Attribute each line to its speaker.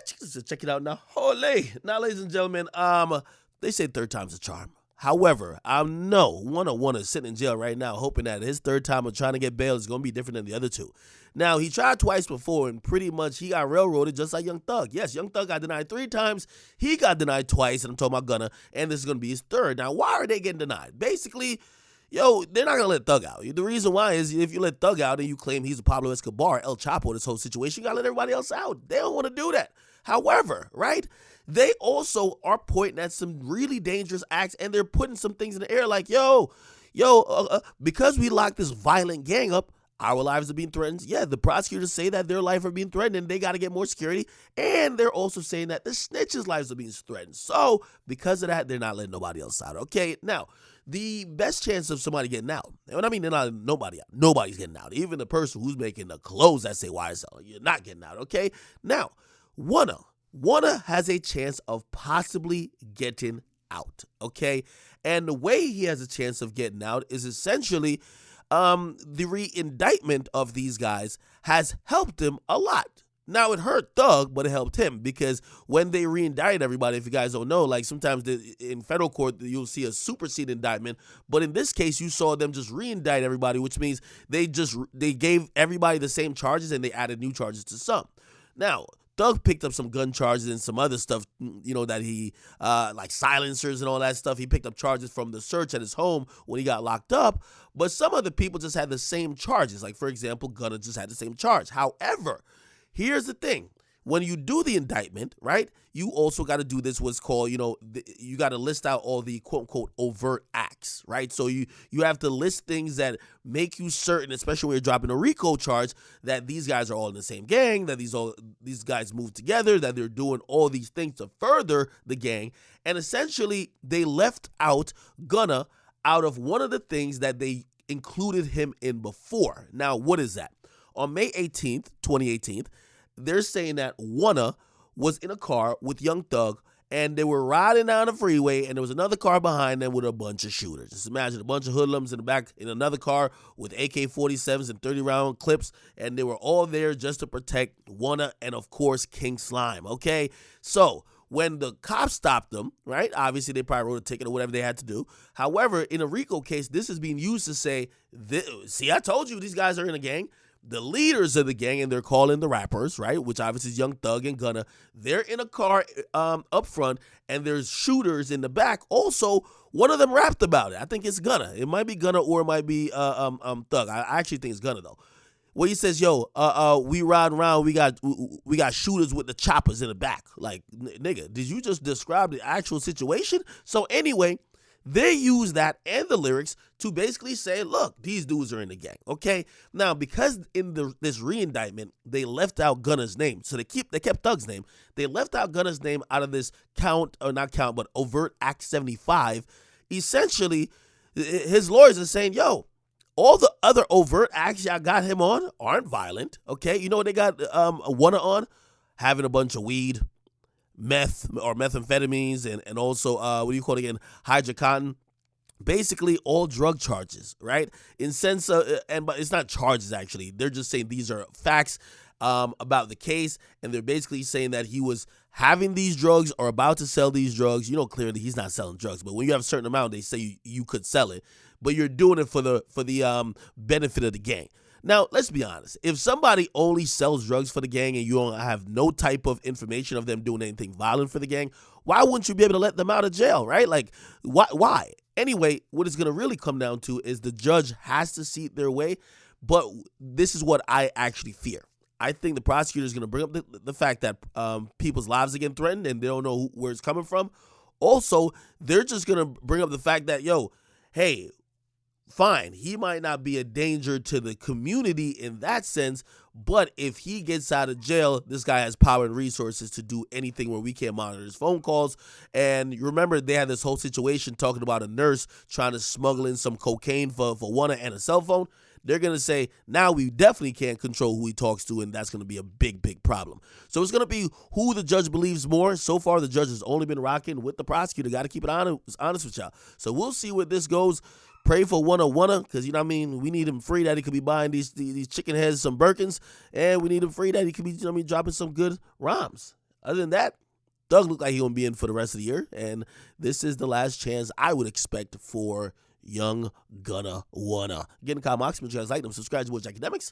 Speaker 1: Check it out now. Holy. Now, ladies and gentlemen, they say third time's a charm. However, I know one is sitting in jail right now, hoping that his third time of trying to get bail is going to be different than the other two. Now, he tried twice before, and pretty much he got railroaded just like Young Thug. Yes, Young Thug got denied 3 times. He got denied twice, and I'm talking about Gunna, and this is going to be his third. Now, why are they getting denied? Basically, they're not going to let Thug out. The reason why is if you let Thug out and you claim he's a Pablo Escobar, El Chapo, this whole situation, you got to let everybody else out. They don't want to do that. However, right, they also are pointing at some really dangerous acts, and they're putting some things in the air like, because we locked this violent gang up, our lives are being threatened. Yeah, the prosecutors say that their life are being threatened and they got to get more security. And they're also saying that the snitches' lives are being threatened. So because of that, they're not letting nobody else out. Okay, now, the best chance of somebody getting out, and when I mean they're not letting nobody out, nobody's getting out. Even the person who's making the clothes that say YSL, you're not getting out, okay? Now, Gunna has a chance of possibly getting out, okay? And the way he has a chance of getting out is essentially the re-indictment of these guys has helped him a lot. Now, it hurt Thug, but it helped him because when they re-indict everybody, if you guys don't know, like sometimes in federal court, you'll see a supersede indictment. But in this case, you saw them just re-indict everybody, which means they gave everybody the same charges and they added new charges to some. Now, Thug picked up some gun charges and some other stuff, that he, like silencers and all that stuff. He picked up charges from the search at his home when he got locked up. But some other people just had the same charges. Like, for example, Gunna just had the same charge. However, here's the thing. When you do the indictment, right, you also got to do this what's called, you got to list out all the quote-unquote overt acts, right? So you have to list things that make you certain, especially when you're dropping a RICO charge, that these guys are all in the same gang, that these guys move together, that they're doing all these things to further the gang. And essentially, they left out Gunna out of one of the things that they included him in before. Now, what is that? On May 18th, 2018, they're saying that Gunna was in a car with Young Thug, and they were riding down the freeway, and there was another car behind them with a bunch of shooters. Just imagine a bunch of hoodlums in the back in another car with AK-47s and 30-round clips, and they were all there just to protect Gunna and, of course, King Slime, okay? So when the cops stopped them, right, obviously they probably wrote a ticket or whatever they had to do. However, in a RICO case, this is being used to say, see, I told you these guys are in a gang. The leaders of the gang, and they're calling the rappers, right, which obviously is Young Thug and Gunna, they're in a car up front, and there's shooters in the back. Also, one of them rapped about it. I think it's Gunna. It might be Gunna or it might be Thug. I actually think it's Gunna, though. Where he says, we ride around, we got shooters with the choppers in the back. Like, nigga, did you just describe the actual situation? So anyway, they use that and the lyrics to basically say, look, these dudes are in the gang, okay? Now, because in this re-indictment, they left out Gunna's name. So they kept Thug's name. They left out Gunna's name out of this overt Act 75. Essentially, his lawyers are saying, all the other overt acts y'all got him on aren't violent, okay? You know what they got Gunna on? Having a bunch of weed, meth or methamphetamines, and also hydrocodone. Basically all drug charges, right? In sense of, but it's not charges actually. They're just saying these are facts about the case, and they're basically saying that he was having these drugs or about to sell these drugs. Clearly he's not selling drugs, but when you have a certain amount, they say you could sell it, but you're doing it for the benefit of the gang. Now, let's be honest. If somebody only sells drugs for the gang and you don't have no type of information of them doing anything violent for the gang, why wouldn't you be able to let them out of jail, right? Like, why? Anyway, what it's going to really come down to is the judge has to see it their way, but this is what I actually fear. I think the prosecutor is going to bring up the fact that people's lives are getting threatened and they don't know where it's coming from. Also, they're just going to bring up the fact that, hey, fine, he might not be a danger to the community in that sense, but if he gets out of jail, this guy has power and resources to do anything where we can't monitor his phone calls. And you remember they had this whole situation talking about a nurse trying to smuggle in some cocaine for Gunna and a cell phone. They're going to say, now we definitely can't control who he talks to, and that's going to be a big, big problem. So it's going to be who the judge believes more. So far, the judge has only been rocking with the prosecutor. Got to keep it honest with y'all. So we'll see where this goes. Pray for Gunna, because, we need him free that he could be buying these chicken heads, some Birkins, and we need him free that he could be, dropping some good rhymes. Other than that, Doug looked like he gonna be in for the rest of the year, and this is the last chance I would expect for young Gunna Wanna. Again, Kyle Moxman, you guys like them, subscribe to Akademiks.